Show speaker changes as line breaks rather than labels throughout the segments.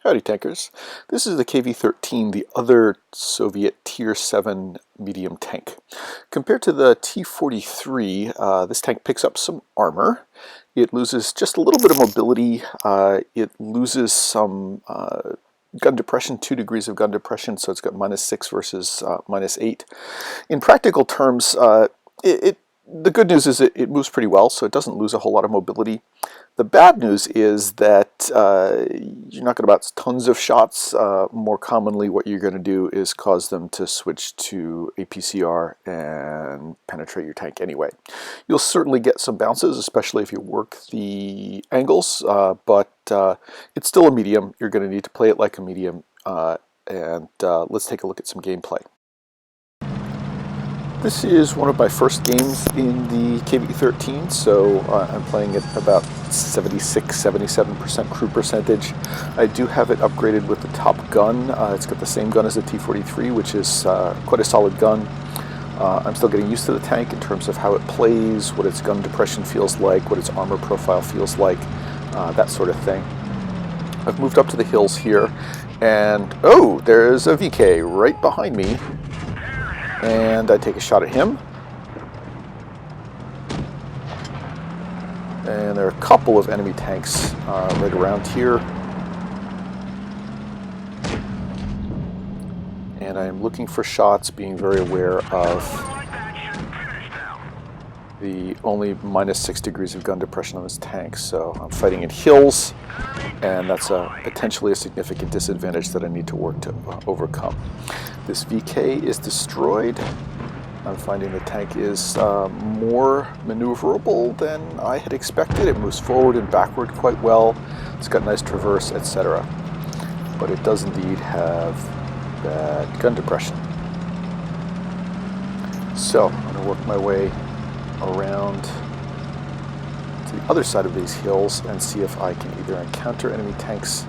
Howdy tankers. This is the KV-13, the other Soviet Tier 7 medium tank. Compared to the T-43, this tank picks up some armor. It loses just a little bit of mobility. It loses some gun depression, 2 degrees of gun depression, so it's got -6 versus -8. In practical terms, the good news is it moves pretty well, so it doesn't lose a whole lot of mobility. The bad news is that you're not going to bounce tons of shots. More commonly, what you're going to do is cause them to switch to APCR and penetrate your tank anyway. You'll certainly get some bounces, especially if you work the angles, but it's still a medium. You're going to need to play it like a medium, and let's take a look at some gameplay. This is one of my first games in the KV-13, so I'm playing at about 76-77% crew percentage. I do have it upgraded with the top gun. It's got the same gun as the T-43, which is quite a solid gun. I'm still getting used to the tank in terms of how it plays, what its gun depression feels like, what its armor profile feels like, that sort of thing. I've moved up to the hills here, and oh, there's a VK right behind me. And I take a shot at him. And there are a couple of enemy tanks right around here. And I am looking for shots, being very aware of the only -6 degrees of gun depression on this tank. So I'm fighting in hills, and that's potentially a significant disadvantage that I need to work to overcome. This VK is destroyed. I'm finding the tank is more maneuverable than I had expected. It moves forward and backward quite well. It's got nice traverse, etc. But it does indeed have bad gun depression. So I'm going to work my way around to the other side of these hills and see if I can either encounter enemy tanks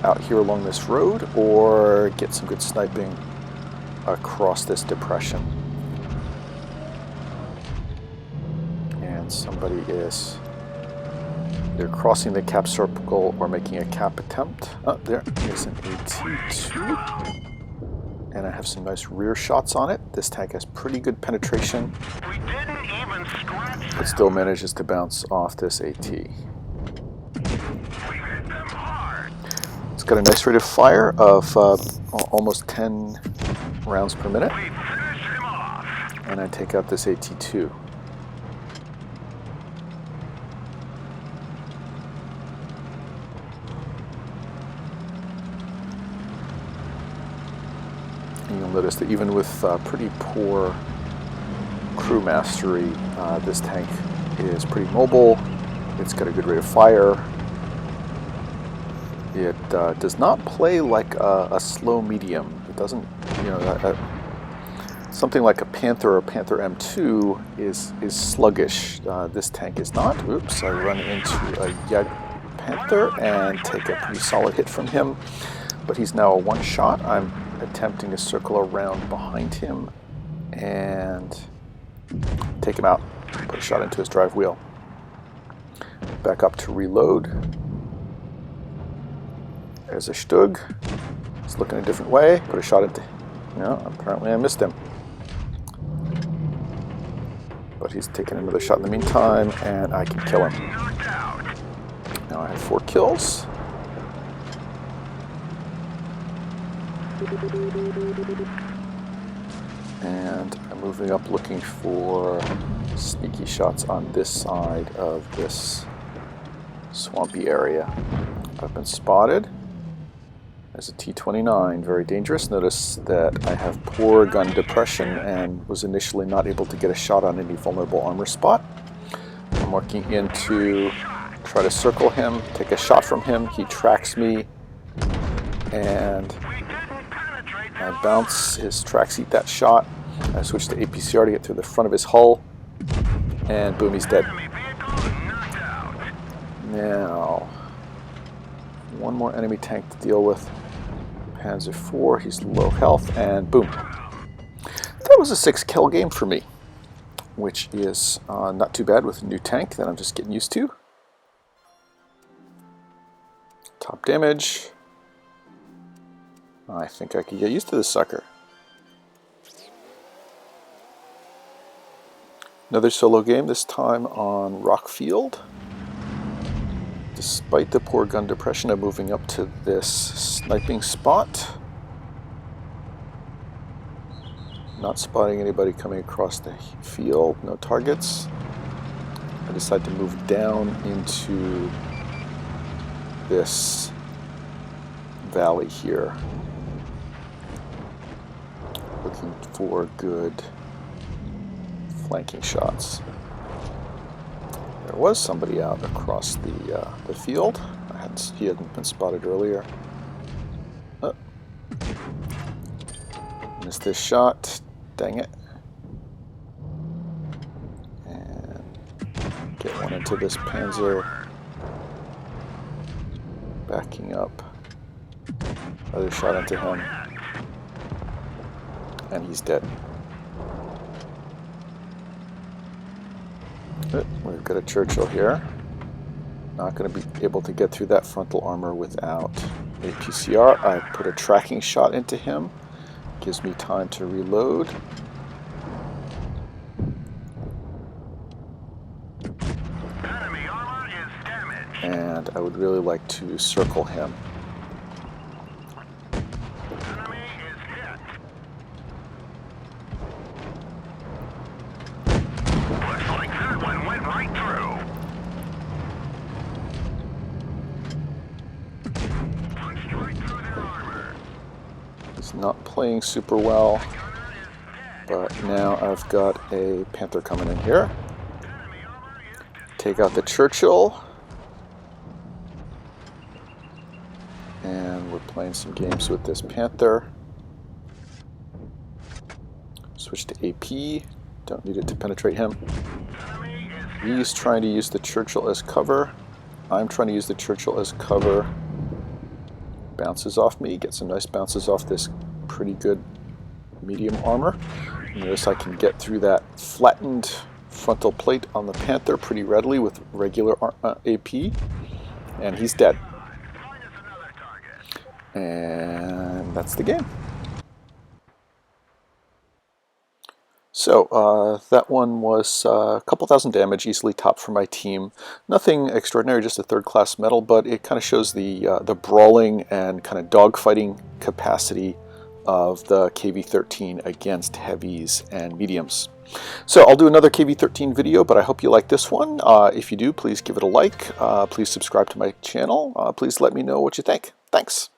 out here along this road or get some good sniping across this depression. And somebody is either crossing the cap circle or making a cap attempt. Oh, there is an AT-2. And I have some nice rear shots on it. This tank has pretty good penetration, but still manages to bounce off this AT. It's got a nice rate of fire of almost 10 rounds per minute. And I take out this AT-2. And you'll notice that even with pretty poor crew mastery, this tank is pretty mobile. It's got a good rate of fire. It does not play like a slow medium. It doesn't, you know, something like a Panther or Panther M2 is sluggish. This tank is not. Oops, I run into a Panther and take a pretty solid hit from him, but he's now a one-shot. I'm attempting to circle around behind him and take him out, put a shot into his drive wheel. Back up to reload. There's a Stug. He's looking a different way, put a shot into, no, apparently I missed him. But he's taken another shot in the meantime, and I can kill him. Now I have 4 kills. And I'm moving up looking for sneaky shots on this side of this swampy area. I've been spotted. There's a T-29, very dangerous. Notice that I have poor gun depression and was initially not able to get a shot on any vulnerable armor spot. I'm working in to try to circle him, take a shot from him. He tracks me, and I bounce his tracks, eat that shot. I switch to APCR to get through the front of his hull, and boom, he's dead. Now, one more enemy tank to deal with. Panzer IV, he's low health, and boom. That was a 6-kill game for me, which is not too bad with a new tank that I'm just getting used to. Top damage, I think I could get used to this sucker. Another solo game, this time on Rockfield. Despite the poor gun depression, I'm moving up to this sniping spot. Not spotting anybody coming across the field, no targets. I decide to move down into this valley here, looking for good flanking shots. There was somebody out across the field. He hadn't been spotted earlier. Missed this shot. Dang it. And get one into this Panzer. Backing up. Another shot into him. And he's dead. We've got a Churchill here. Not going to be able to get through that frontal armor without a PCR. I put a tracking shot into him. Gives me time to reload.
Enemy armor is damaged.
And I would really like to circle him.
Enemy is hit. Looks like that one went right through. Punched right through their armor.
He's not playing super well, but now I've got a Panther coming in here. Take out the Churchill. And we're playing some games with this Panther. Switch to AP. Don't need it to penetrate him. He's trying to use the Churchill as cover. I'm trying to use the Churchill as cover. Bounces off me. Get some nice bounces off this pretty good medium armor. Notice I can get through that flattened frontal plate on the Panther pretty readily with regular AP. And he's dead. And that's the game. So that one was a couple thousand damage, easily top for my team. Nothing extraordinary, just a third-class medal, but it kind of shows the brawling and kind of dogfighting capacity of the KV-13 against heavies and mediums. So I'll do another KV-13 video, but I hope you like this one. If you do, please give it a like. Please subscribe to my channel. Please let me know what you think. Thanks.